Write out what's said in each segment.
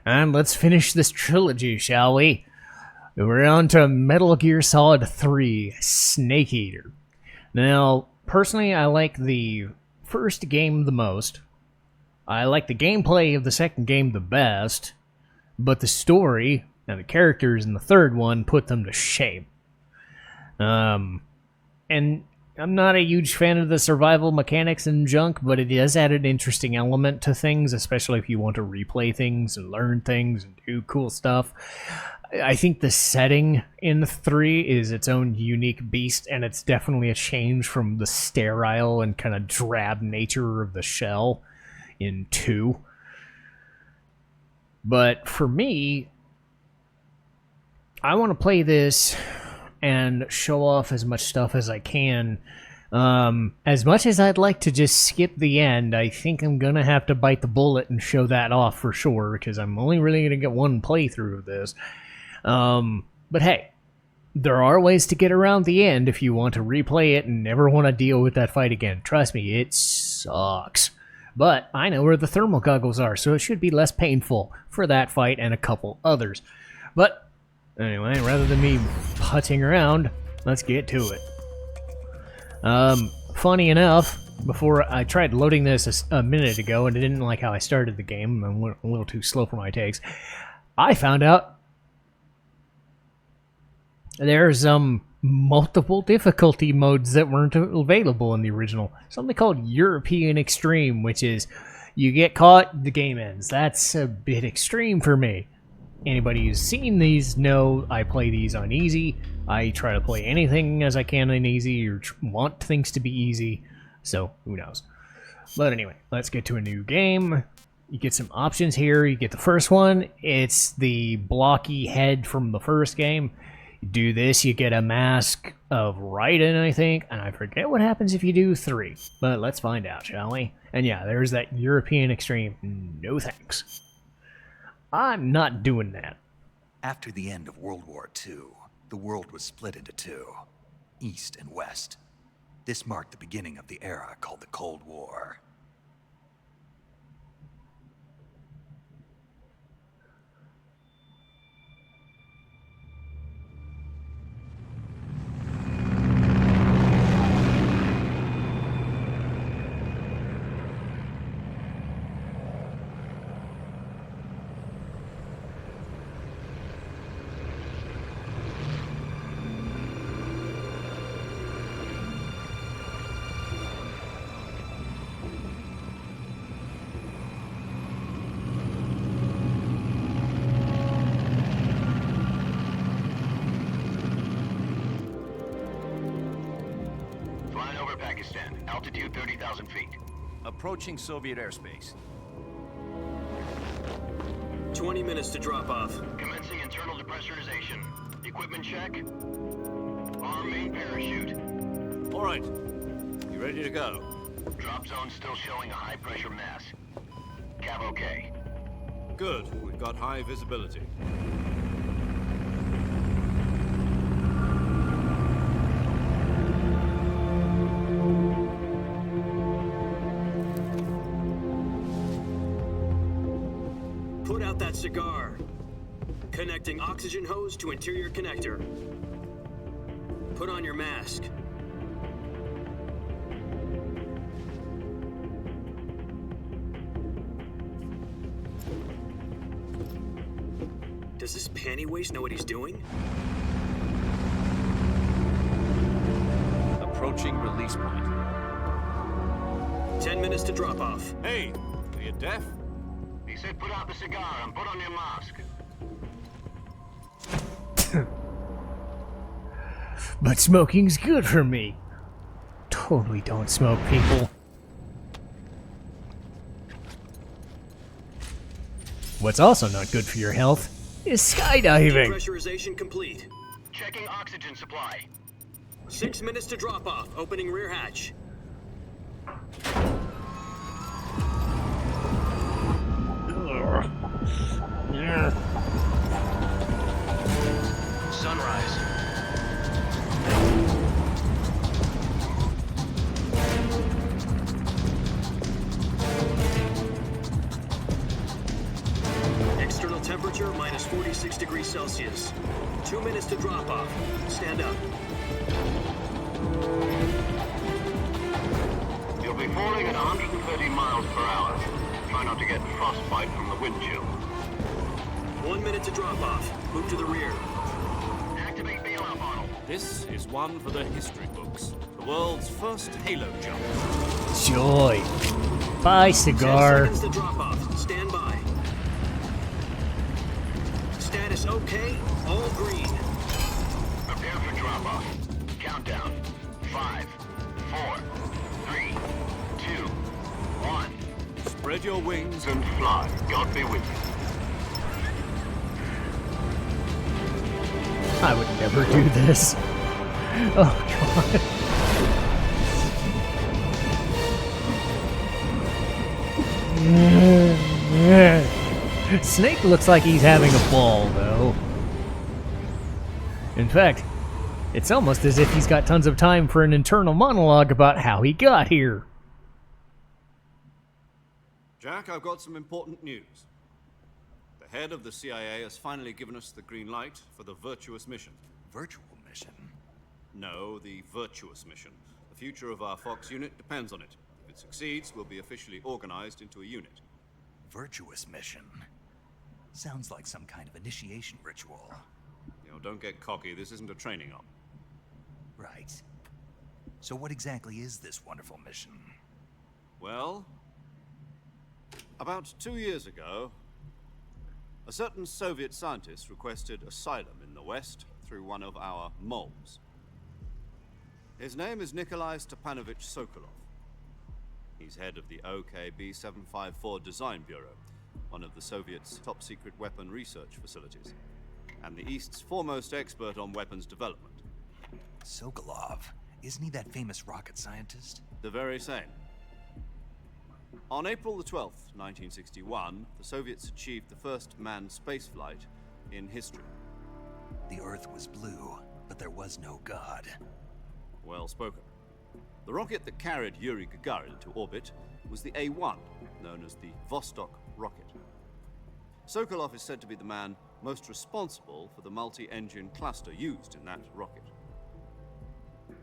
And let's finish this trilogy, shall we? We're on to Metal Gear Solid 3, Snake Eater. Now, personally, I like the first game the most. I like the gameplay of the second game the best, but the story and the characters in the third one put them to shame. And I'm not a huge fan of the survival mechanics and junk, but it does add an interesting element to things, especially if you want to replay things and learn things and do cool stuff. I think the setting in 3 is its own unique beast, and it's definitely a change from the sterile and kind of drab nature of the shell in 2. But for me, I want to play this and show off as much stuff as I can. As much as I'd like to just skip the end, I think I'm going to have to bite the bullet and show that off for sure, because I'm only really going to get one playthrough of this. But hey, there are ways to get around the end if you want to replay it and never want to deal with that fight again. Trust me, it sucks. But I know where the thermal goggles are, so it should be less painful for that fight and a couple others. But anyway, rather than me putting around, let's get to it. Funny enough, before I tried loading this a minute ago and I didn't like how I started the game, I'm a little too slow for my takes, I found out there's multiple difficulty modes that weren't available in the original. Something called European Extreme, which is you get caught, the game ends. That's a bit extreme for me. Anybody who's seen these know I play these on easy. I try to play anything as I can on easy, or want things to be easy, so who knows. But anyway, let's get to a new game. You get some options here. You get the first one. It's the blocky head from the first game. You do this, you get a mask of Raiden, I think, and I forget what happens if you do 3. But let's find out, shall we? And yeah, there's that European Extreme. No thanks. I'm not doing that. After the end of World War II, the world was split into two, East and West. This marked the beginning of the era called the Cold War. Pakistan, altitude 30,000 feet. Approaching Soviet airspace. 20 minutes to drop off. Commencing internal depressurization. Equipment check. Arm main parachute. All right. You ready to go? Drop zone still showing a high pressure mass. Cav okay. Good. We've got high visibility. Put out that cigar. Connecting oxygen hose to interior connector. Put on your mask. Does this panty waste know what he's doing? Approaching release point. 10 minutes to drop off. Hey, are you deaf? He said put out the cigar and put on your mask. But smoking's good for me. Totally don't smoke, people. What's also not good for your health is skydiving. Pressurization complete. Checking oxygen supply. 6 minutes to drop off. Opening rear hatch. Sunrise. External Temperature minus 46 degrees Celsius. 2 minutes to drop off. Stand up. You'll be falling at 130 miles per hour. Try not to get frostbite from the wind chill. 1 minute to drop off. Move to the rear. Activate bailout model. This is one for the history books. The world's first halo jump. Joy. Bye, 10 cigar. seconds to drop off. Stand by. Status okay. All green. Prepare for drop off. Countdown. 5, 4, 3, 2, 1. Spread your wings And fly. God be with you. I would never do this. Oh, God. Snake looks like he's having a ball, though. In fact, it's almost as if he's got tons of time for an internal monologue about how he got here. Jack, I've got some important news. The head of the CIA has finally given us the green light for the virtuous mission. Virtual mission? No, the virtuous mission. The future of our Fox unit depends on it. If it succeeds, we'll be officially organized into a unit. Virtuous mission? Sounds like some kind of initiation ritual. You know, don't get cocky. This isn't a training op. Right. So what exactly is this wonderful mission? Well, about 2 years ago, a certain Soviet scientist requested asylum in the West through one of our moles. His name is Nikolai Stepanovich Sokolov. He's head of the OKB 754 Design Bureau, one of the Soviets' top-secret weapon research facilities, and the East's foremost expert on weapons development. Sokolov? Isn't he that famous rocket scientist? The very same. On April the 12th, 1961, the Soviets achieved the first manned spaceflight in history. The Earth was blue, but there was no God. Well spoken. The rocket that carried Yuri Gagarin to orbit was the A-1, known as the Vostok rocket. Sokolov is said to be the man most responsible for the multi-engine cluster used in that rocket.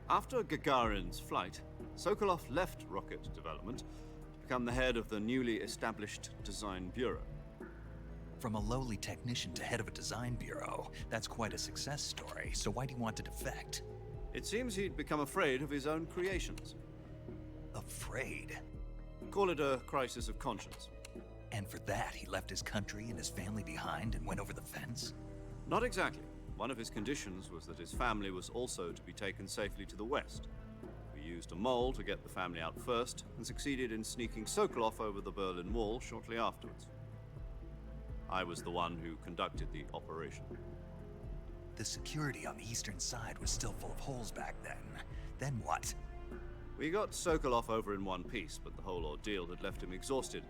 After Gagarin's flight, Sokolov left rocket development to become the head of the newly established Design Bureau. From a lowly technician to head of a design bureau, that's quite a success story. So why do you want to defect? It seems he'd become afraid of his own creations. Afraid? Call it a crisis of conscience. And for that, he left his country and his family behind and went over the fence? Not exactly. One of his conditions was that his family was also to be taken safely to the west. We used a mole to get the family out first, and succeeded in sneaking Sokolov over the Berlin Wall shortly afterwards. I was the one who conducted the operation. The security on the eastern side was still full of holes back then. Then what? We got Sokolov over in one piece, but the whole ordeal had left him exhausted,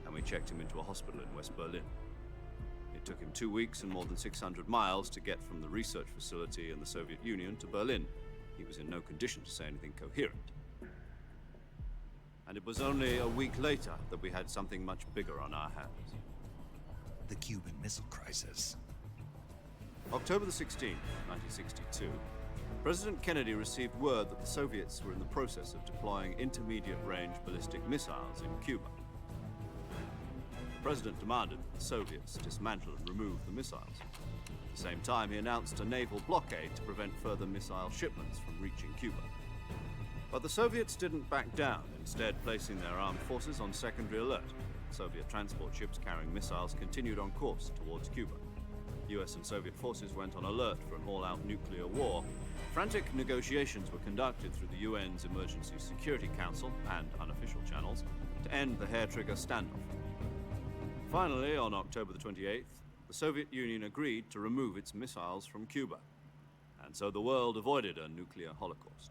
and we checked him into a hospital in West Berlin. It took him 2 weeks and more than 600 miles to get from the research facility in the Soviet Union to Berlin. He was in no condition to say anything coherent. And it was only a week later that we had something much bigger on our hands. The Cuban Missile Crisis. October the 16th, 1962, President Kennedy received word that the Soviets were in the process of deploying intermediate-range ballistic missiles in Cuba. The President demanded that the Soviets dismantle and remove the missiles. At the same time, he announced a naval blockade to prevent further missile shipments from reaching Cuba. But the Soviets didn't back down, instead placing their armed forces on secondary alert. Soviet transport ships carrying missiles continued on course towards Cuba. US and Soviet forces went on alert for an all-out nuclear war. Frantic negotiations were conducted through the UN's Emergency Security Council and unofficial channels to end the hair-trigger standoff. Finally, on October the 28th, the Soviet Union agreed to remove its missiles from Cuba, and so the world avoided a nuclear holocaust.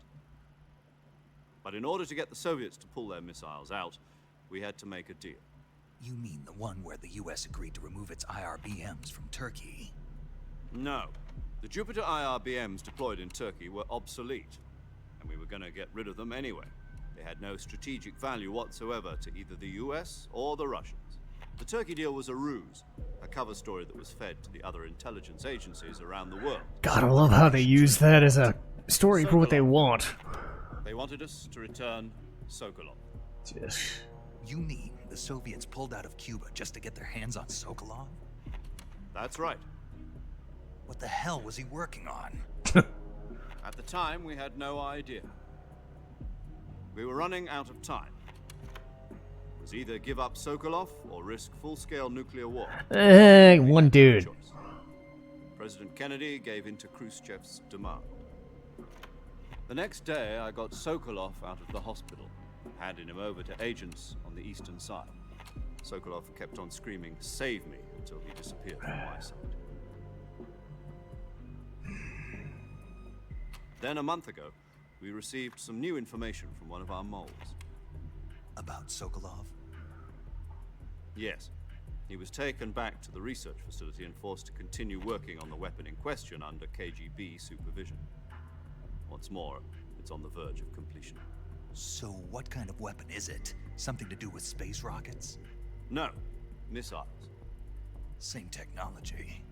But in order to get the Soviets to pull their missiles out, we had to make a deal. You mean the one where the US agreed to remove its IRBMs from Turkey? No. The Jupiter IRBMs deployed in Turkey were obsolete, and we were going to get rid of them anyway. They had no strategic value whatsoever to either the US or the Russians. The Turkey deal was a ruse, a cover story that was fed to the other intelligence agencies around the world. God, I love how they use that as a story for what they want. They wanted us to return Sokolov. Just... You mean the Soviets pulled out of Cuba just to get their hands on Sokolov? That's right. What the hell was he working on? At the time, we had no idea. We were running out of time. It was either give up Sokolov or risk full-scale nuclear war. One dude. Choice. President Kennedy gave in to Khrushchev's demand. The next day, I got Sokolov out of the hospital, handing him over to agents on the eastern side. Sokolov kept on screaming, "Save me," until he disappeared from my sight. Then a month ago, we received some new information from one of our moles. About Sokolov? Yes. He was taken back to the research facility and forced to continue working on the weapon in question under KGB supervision. What's more, it's on the verge of completion. So what kind of weapon is it? Something to do with space rockets? No, missiles. Same technology.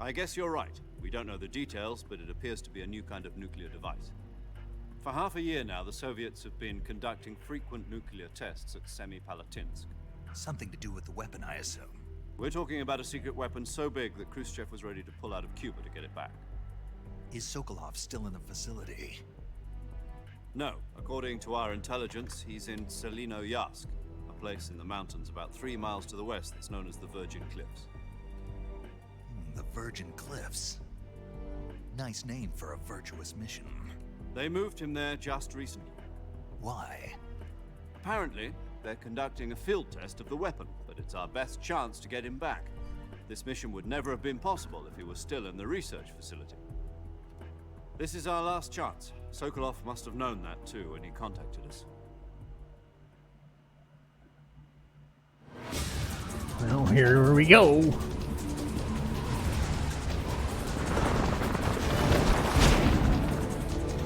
I guess you're right. We don't know the details, but it appears to be a new kind of nuclear device. For half a year now, the Soviets have been conducting frequent nuclear tests at Semipalatinsk. Something to do with the weapon, I assume. We're talking about a secret weapon so big that Khrushchev was ready to pull out of Cuba to get it back. Is Sokolov still in the facility? No. According to our intelligence, he's in Selino-Yarsk, a place in the mountains about 3 miles to the west that's known as the Virgin Cliffs. The Virgin Cliffs. Nice name for a virtuous mission. They moved him there just recently. Why? Apparently, they're conducting a field test of the weapon, but it's our best chance to get him back. This mission would never have been possible if he was still in the research facility. This is our last chance. Sokolov must have known that too when he contacted us. Well, here we go.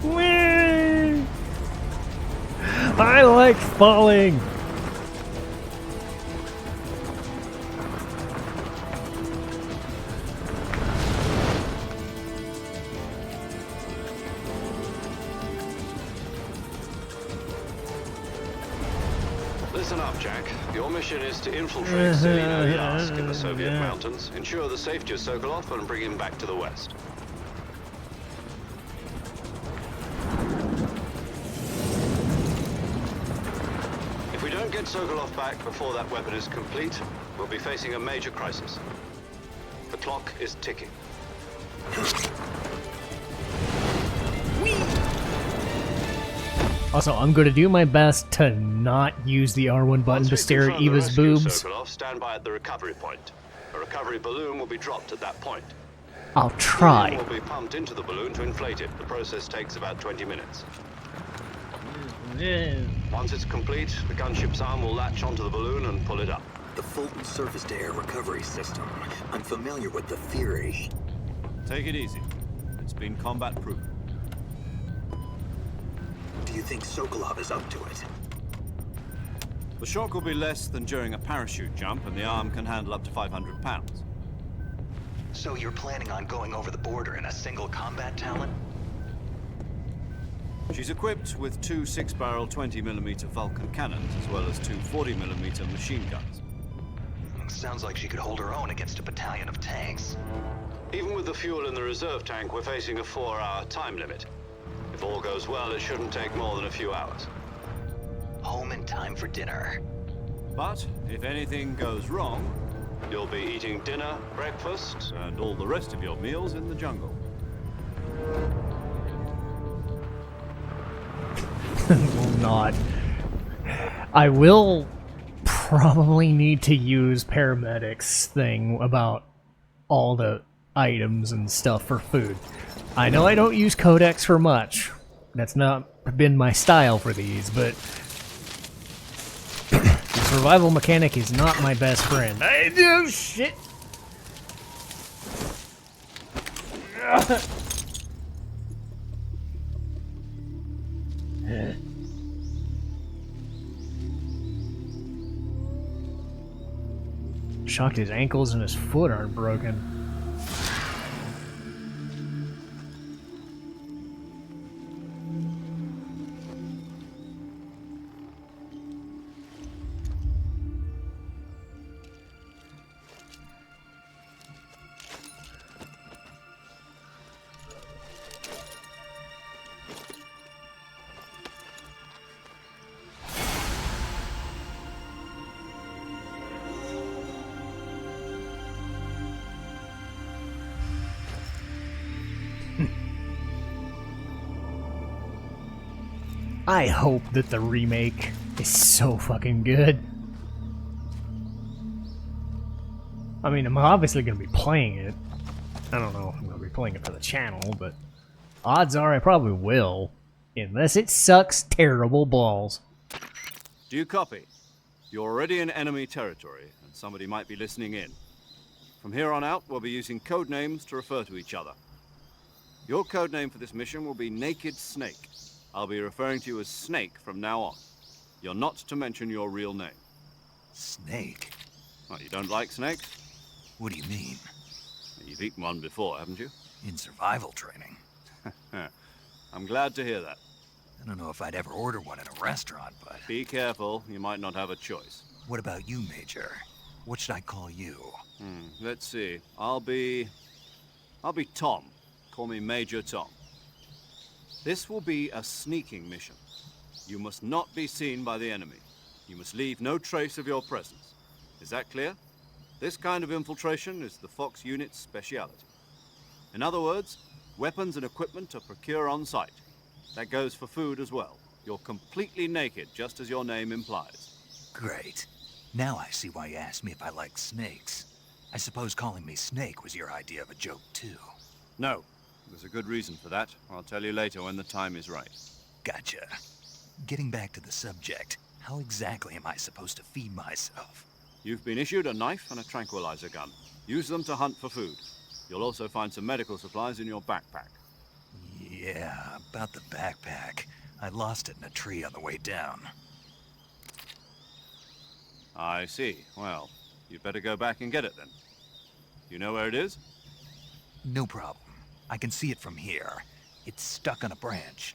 Whee! I like falling. Listen up, Jack. Your mission is to infiltrate Selino-Yarsk in the Soviet mountains, ensure the safety of Sokolov, and bring him back to the west. If we don't get Sokolov back before that weapon is complete, we'll be facing a major crisis. The clock is ticking. Also, I'm going to do my best to not use the R1 button to stare at Eva's boobs. Sokolov, stand by at the recovery point. A recovery balloon will be dropped at that point. I'll try. The balloon will be pumped into the balloon to inflate it. The process takes about 20 minutes. Once it's complete, the gunship's arm will latch onto the balloon and pull it up. The Fulton surface-to-air recovery system. I'm familiar with the theory. Take it easy. It's been combat-proven. Do you think Sokolov is up to it? The shock will be less than during a parachute jump, and the arm can handle up to 500 pounds. So you're planning on going over the border in a single combat talent? She's equipped with 2 6-barrel 20mm Vulcan cannons, as well as 2 40mm machine guns. Sounds like she could hold her own against a battalion of tanks. Even with the fuel in the reserve tank, we're facing a 4-hour time limit. If all goes well, it shouldn't take more than a few hours. Home in time for dinner. But if anything goes wrong, You'll be eating dinner, breakfast, and all the rest of your meals in the jungle. Will not. I will probably need to use paramedics thing about all the items and stuff for food. I know I don't use codex for much. That's not been my style for these, but the survival mechanic is not my best friend. I do shit. Shocked his ankles and his foot aren't broken. I hope that the remake is so fucking good. I mean, I'm obviously going to be playing it. I don't know if I'm going to be playing it for the channel, but odds are I probably will. Unless it sucks terrible balls. Do you copy? You're already in enemy territory, and somebody might be listening in. From here on out, we'll be using code names to refer to each other. Your code name for this mission will be Naked Snake. I'll be referring to you as Snake from now on. You're not to mention your real name. Snake? Oh, you don't like snakes? What do you mean? You've eaten one before, haven't you? In survival training? I'm glad to hear that. I don't know if I'd ever order one in a restaurant, but... Be careful, you might not have a choice. What about you, Major? What should I call you? Let's see. I'll be Tom. Call me Major Tom. This will be a sneaking mission. You must not be seen by the enemy. You must leave no trace of your presence. Is that clear? This kind of infiltration is the Fox unit's speciality. In other words, weapons and equipment are procured on site. That goes for food as well. You're completely naked, just as your name implies. Great. Now I see why you asked me if I like snakes. I suppose calling me Snake was your idea of a joke, too. No. There's a good reason for that. I'll tell you later when the time is right. Gotcha. Getting back to the subject, how exactly am I supposed to feed myself? You've been issued a knife and a tranquilizer gun. Use them to hunt for food. You'll also find some medical supplies in your backpack. Yeah, about the backpack. I lost it in a tree on the way down. I see. Well, you'd better go back and get it then. You know where it is? No problem. I can see it from here. It's stuck on a branch.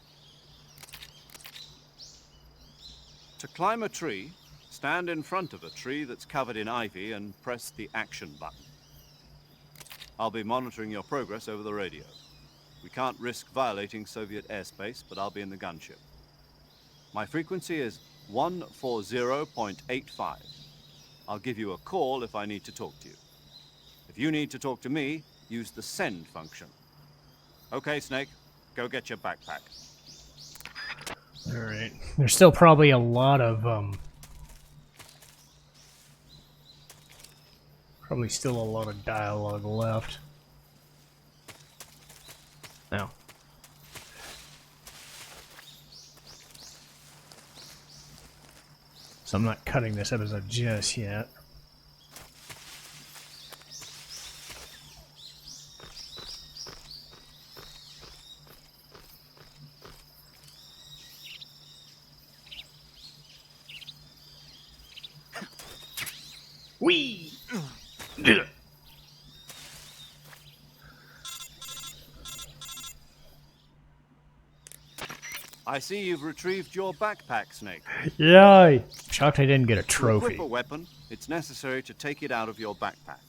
To climb a tree, stand in front of a tree that's covered in ivy and press the action button. I'll be monitoring your progress over the radio. We can't risk violating Soviet airspace, but I'll be in the gunship. My frequency is 140.85. I'll give you a call if I need to talk to you. If you need to talk to me, use the send function. Okay, Snake, go get your backpack. Alright. There's still probably a lot of, probably still a lot of dialogue left. Now. So I'm not cutting this episode just yet. Wee! I see you've retrieved your backpack, Snake. Yay! Shocked I didn't get a To trophy. equip a weapon, it's necessary to take it out of your backpack.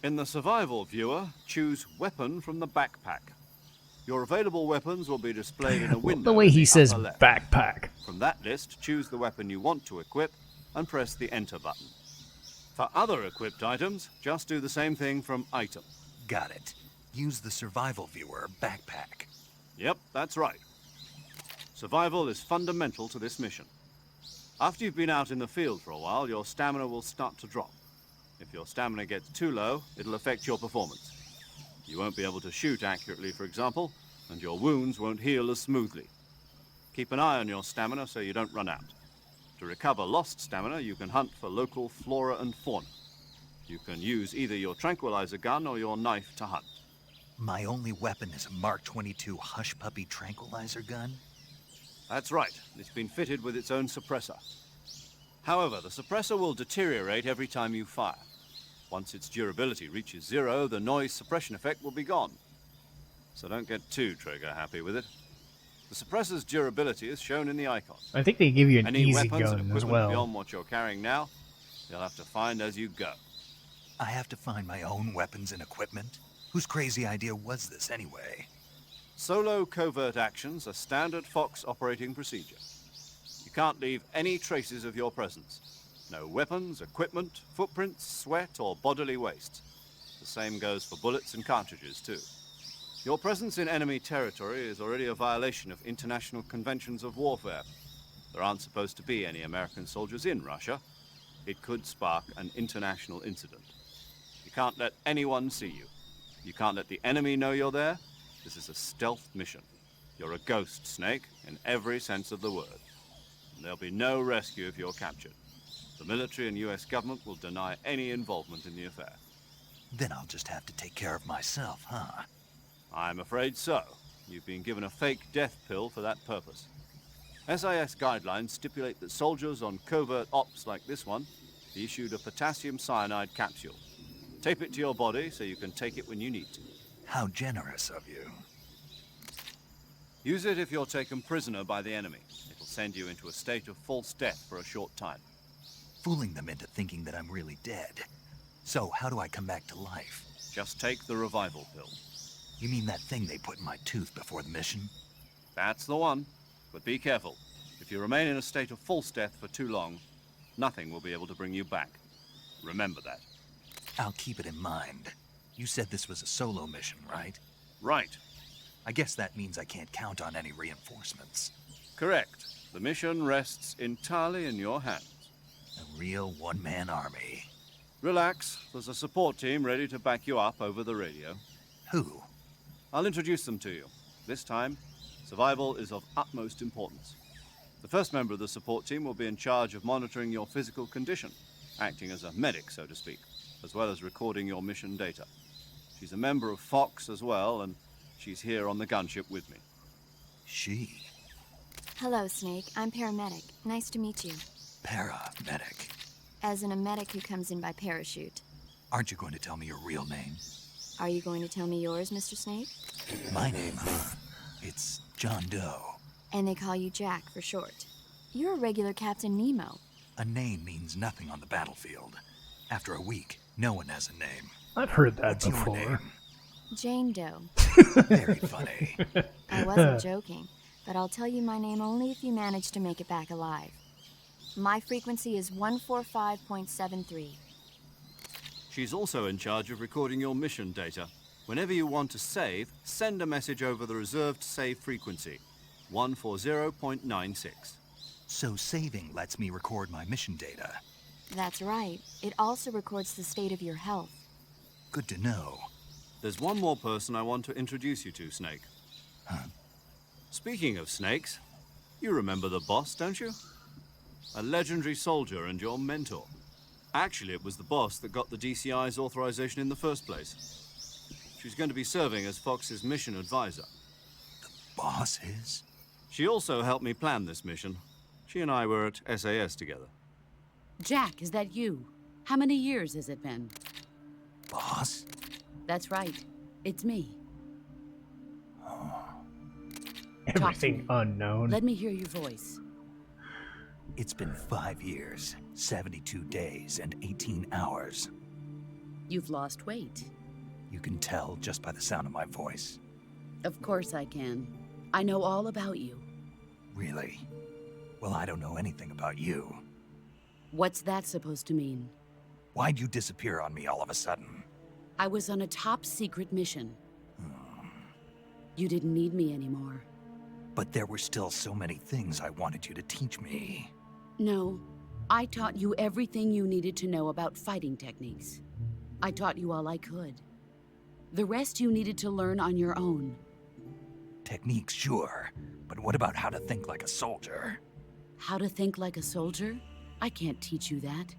In the survival viewer, choose Weapon from the backpack. Your available weapons will be displayed in a window. The way in he the says upper left. backpack. From that list, choose the weapon you want to equip and press the Enter button. For other equipped items, just do the same thing from Item. Got it. Use the survival viewer backpack. Yep, that's right. Survival is fundamental to this mission. After you've been out in the field for a while, your stamina will start to drop. If your stamina gets too low, it'll affect your performance. You won't be able to shoot accurately, for example, and your wounds won't heal as smoothly. Keep an eye on your stamina so you don't run out. To recover lost stamina, you can hunt for local flora and fauna. You can use either your tranquilizer gun or your knife to hunt. My only weapon is a Mark 22 Hush Puppy tranquilizer gun? That's right. It's been fitted with its own suppressor. However, the suppressor will deteriorate every time you fire. Once its durability reaches 0, the noise suppression effect will be gone. So don't get too trigger-happy with it. The suppressor's durability is shown in the icon. I think they give you an Any easy weapons and gun equipment as well. beyond what you're carrying now, you'll have to find as you go. I have to find my own weapons and equipment? Whose crazy idea was this anyway? Solo covert actions are standard Fox operating procedure. You can't leave any traces of your presence. No weapons, equipment, footprints, sweat, or bodily waste. The same goes for bullets and cartridges, too. Your presence in enemy territory is already a violation of international conventions of warfare. There aren't supposed to be any American soldiers in Russia. It could spark an international incident. You can't let anyone see you. You can't let the enemy know you're there. This is a stealth mission. You're a ghost, Snake, in every sense of the word. And there'll be no rescue if you're captured. The military and US government will deny any involvement in the affair. Then I'll just have to take care of myself, huh? I'm afraid so. You've been given a fake death pill for that purpose. SIS guidelines stipulate that soldiers on covert ops like this one be issued a potassium cyanide capsule. Tape it to your body so you can take it when you need to. How generous of you. Use it if you're taken prisoner by the enemy. It'll send you into a state of false death for a short time. Fooling them into thinking that I'm really dead. So, how do I come back to life? Just take the revival pill. You mean that thing they put in my tooth before the mission? That's the one. But be careful. If you remain in a state of false death for too long, nothing will be able to bring you back. Remember that. I'll keep it in mind. You said this was a solo mission, right? Right. I guess that means I can't count on any reinforcements. Correct. The mission rests entirely in your hands. A real one-man army. Relax. There's a support team ready to back you up over the radio. Who? I'll introduce them to you. This time, survival is of utmost importance. The first member of the support team will be in charge of monitoring your physical condition, acting as a medic, so to speak, as well as recording your mission data. She's a member of Fox as well, and she's here on the gunship with me. She? Hello, Snake. I'm paramedic. Nice to meet you. Paramedic. As in a medic who comes in by parachute. Aren't you going to tell me your real name? Are you going to tell me yours, Mr. Snake? My name, huh? It's John Doe. And they call you Jack for short. You're a regular Captain Nemo. A name means nothing on the battlefield. After a week, no one has a name. I've heard that What's before. your name? Jane Doe. Very funny. I wasn't joking, but I'll tell you my name only if you manage to make it back alive. My frequency is 145.73. She's also in charge of recording your mission data. Whenever you want to save, send a message over the reserved save frequency, 140.96. So saving lets me record my mission data. That's right. It also records the state of your health. Good to know. There's one more person I want to introduce you to, Snake. Huh? Speaking of snakes, you remember the boss, don't you? A legendary soldier and your mentor. Actually, it was the boss that got the DCI's authorization in the first place. She's going to be serving as Fox's mission advisor. Boss is? She also helped me plan this mission. She and I were at SAS together. Jack, is that you? How many years has it been? Boss? That's right. It's me. Everything unknown. Let me hear your voice. It's been 5 years, 72 days, and 18 hours. You've lost weight. You can tell just by the sound of my voice. Of course I can. I know all about you. Really? Well, I don't know anything about you. What's that supposed to mean? Why'd you disappear on me all of a sudden? I was on a top secret mission. You didn't need me anymore. But there were still so many things I wanted you to teach me. No, I taught you everything you needed to know about fighting techniques. I taught you all I could. The rest you needed to learn on your own. Techniques, sure. But what about how to think like a soldier? How to think like a soldier? I can't teach you that.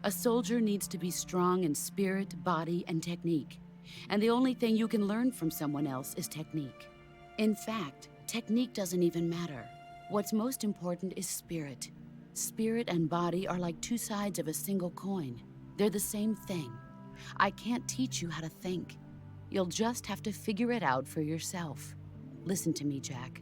A soldier needs to be strong in spirit, body, and technique. And the only thing you can learn from someone else is technique. In fact, technique doesn't even matter. What's most important is spirit. Spirit and body are like two sides of a single coin. They're the same thing. I can't teach you how to think. You'll just have to figure it out for yourself. Listen to me, Jack.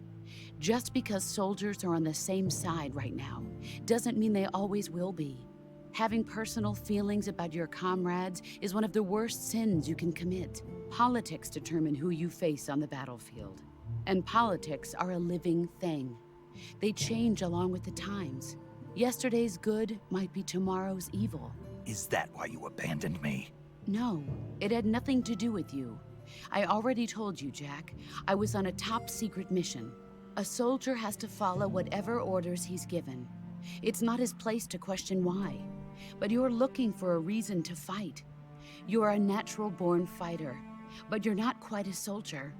Just because soldiers are on the same side right now doesn't mean they always will be. Having personal feelings about your comrades is one of the worst sins you can commit. Politics determine who you face on the battlefield. And politics are a living thing. They change along with the times. Yesterday's good might be tomorrow's evil. Is that why you abandoned me? No, it had nothing to do with you. I already told you, Jack. I was on a top-secret mission. A soldier has to follow whatever orders he's given. It's not his place to question why. But you're looking for a reason to fight. You're a natural-born fighter, but you're not quite a soldier.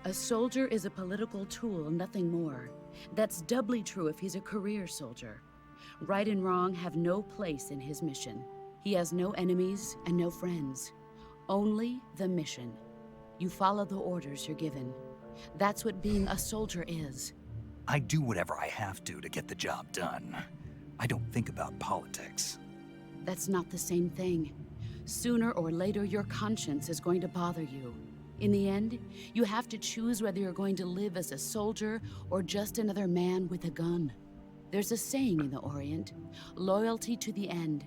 A soldier is a political tool, nothing more. That's doubly true if he's a career soldier. Right and wrong have no place in his mission. He has no enemies and no friends. Only the mission. You follow the orders you're given. That's what being a soldier is. I do whatever I have to get the job done. I don't think about politics. That's not the same thing. Sooner or later, your conscience is going to bother you. In the end, you have to choose whether you're going to live as a soldier or just another man with a gun. There's a saying in the Orient, loyalty to the end.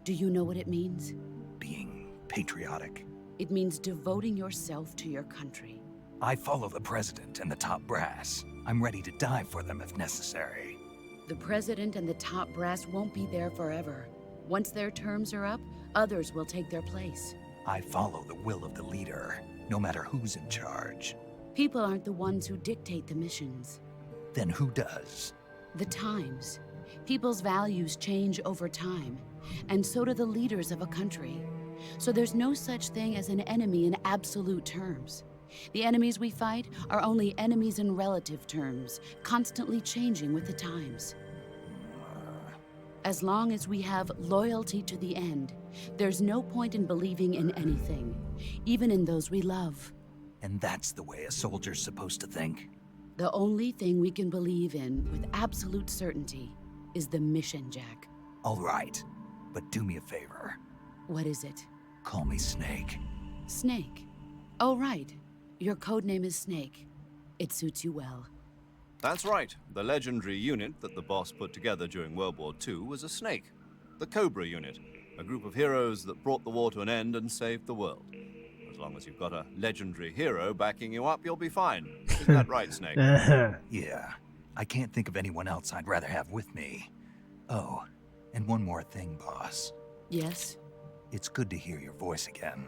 Do you know what it means? Being patriotic. It means devoting yourself to your country. I follow the president and the top brass. I'm ready to die for them if necessary. The president and the top brass won't be there forever. Once their terms are up, others will take their place. I follow the will of the leader, no matter who's in charge. People aren't the ones who dictate the missions. Then who does? The times. People's values change over time, and so do the leaders of a country. So there's no such thing as an enemy in absolute terms. The enemies we fight are only enemies in relative terms, constantly changing with the times. As long as we have loyalty to the end, there's no point in believing in anything, even in those we love. And that's the way a soldier's supposed to think? The only thing we can believe in with absolute certainty is the mission, Jack. All right, but do me a favor. What is it? Call me Snake. Snake. Oh, right. Your codename is Snake. It suits you well. That's right. The legendary unit that the boss put together during World War II was a snake. The Cobra unit, a group of heroes that brought the war to an end and saved the world. As long as you've got a legendary hero backing you up, you'll be fine. Isn't that right, Snake? Yeah. I can't think of anyone else I'd rather have with me. Oh, and one more thing, boss. Yes? It's good to hear your voice again.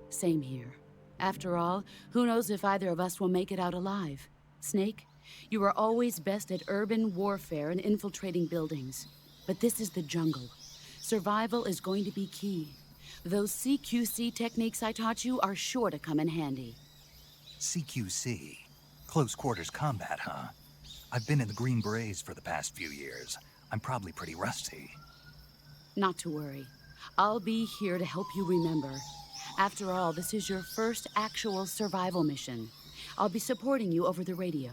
Same here. After all, who knows if either of us will make it out alive? Snake, you are always best at urban warfare and infiltrating buildings. But this is the jungle. Survival is going to be key. Those CQC techniques I taught you are sure to come in handy. CQC? Close quarters combat, huh? I've been in the Green Berets for the past few years. I'm probably pretty rusty. Not to worry. I'll be here to help you remember. After all, this is your first actual survival mission. I'll be supporting you over the radio.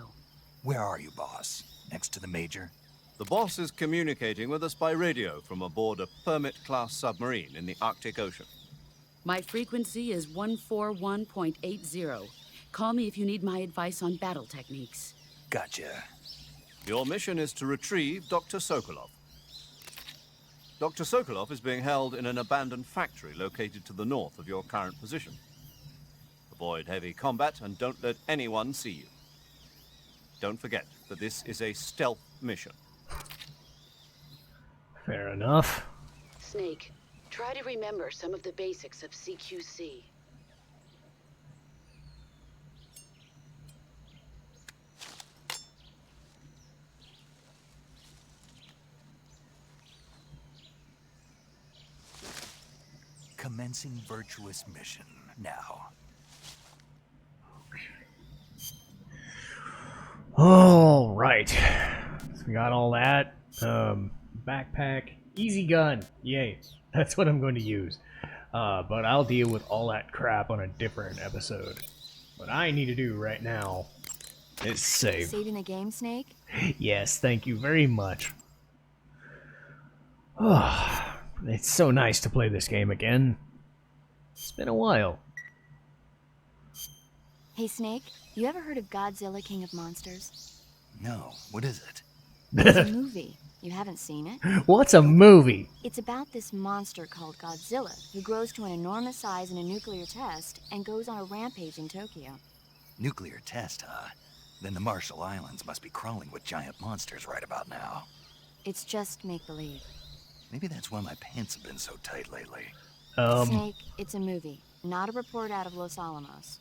Where are you, boss? Next to the Major? The boss is communicating with us by radio from aboard a Permit-class submarine in the Arctic Ocean. My frequency is 141.80. Call me if you need my advice on battle techniques. Gotcha. Your mission is to retrieve Dr. Sokolov. Dr. Sokolov is being held in an abandoned factory located to the north of your current position. Avoid heavy combat and don't let anyone see you. Don't forget that this is a stealth mission. Fair enough. Snake, try to remember some of the basics of CQC. Commencing virtuous mission now. All right. So we got all that. Backpack. Easy gun. Yay. That's what I'm going to use. But I'll deal with all that crap on a different episode. What I need to do right now is save. Saving the game, Snake? Yes, thank you very much. It's so nice to play this game again. It's been a while. Hey, Snake, you ever heard of Godzilla King of Monsters? No, what is it? It's a movie. You haven't seen it? What's a movie? It's about this monster called Godzilla who grows to an enormous size in a nuclear test and goes on a rampage in Tokyo. Nuclear test, huh? Then the Marshall Islands must be crawling with giant monsters right about now. It's just make-believe. Maybe that's why my pants have been so tight lately. Snake, it's a movie, not a report out of Los Alamos.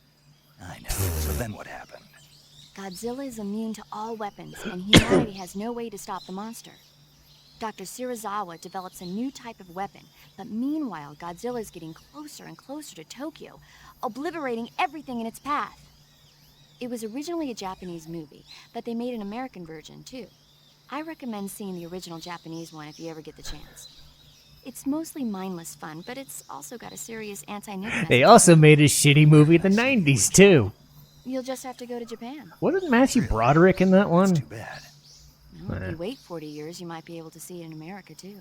I know. So then what happened? Godzilla is immune to all weapons, and humanity has no way to stop the monster. Dr. Shirazawa develops a new type of weapon, but meanwhile, Godzilla is getting closer and closer to Tokyo, obliterating everything in its path. It was originally a Japanese movie, but they made an American version, too. I recommend seeing the original Japanese one if you ever get the chance. It's mostly mindless fun, but it's also got a serious anti-nuke They message. also made a shitty movie in the 90s, too. You'll just have to go to Japan. Wasn't Matthew Broderick in that That's one? too bad. Well, if you wait 40 years, you might be able to see it in America, too.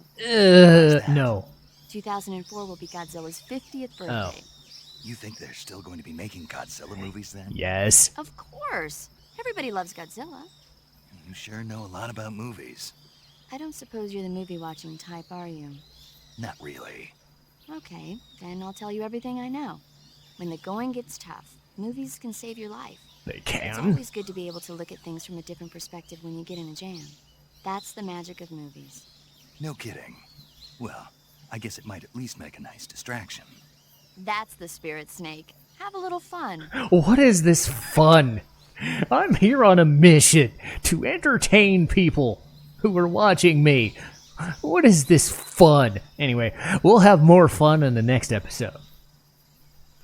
No. 2004 will be Godzilla's 50th Oh. birthday. You think they're still going to be making Godzilla movies then? Yes. Of course. Everybody loves Godzilla. You sure know a lot about movies. I don't suppose you're the movie-watching type, are you? Not really. Okay, then I'll tell you everything I know. When the going gets tough, movies can save your life. They It's can. always good to be able to look at things from a different perspective when you get in a jam. That's the magic of movies. No kidding. Well, I guess it might at least make a nice distraction. That's the spirit, Snake. Have a little fun. What is this fun? I'm here on a mission to entertain people who are watching me. What is this fun? Anyway, we'll have more fun in the next episode.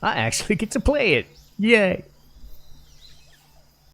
I actually get to play it. Yay.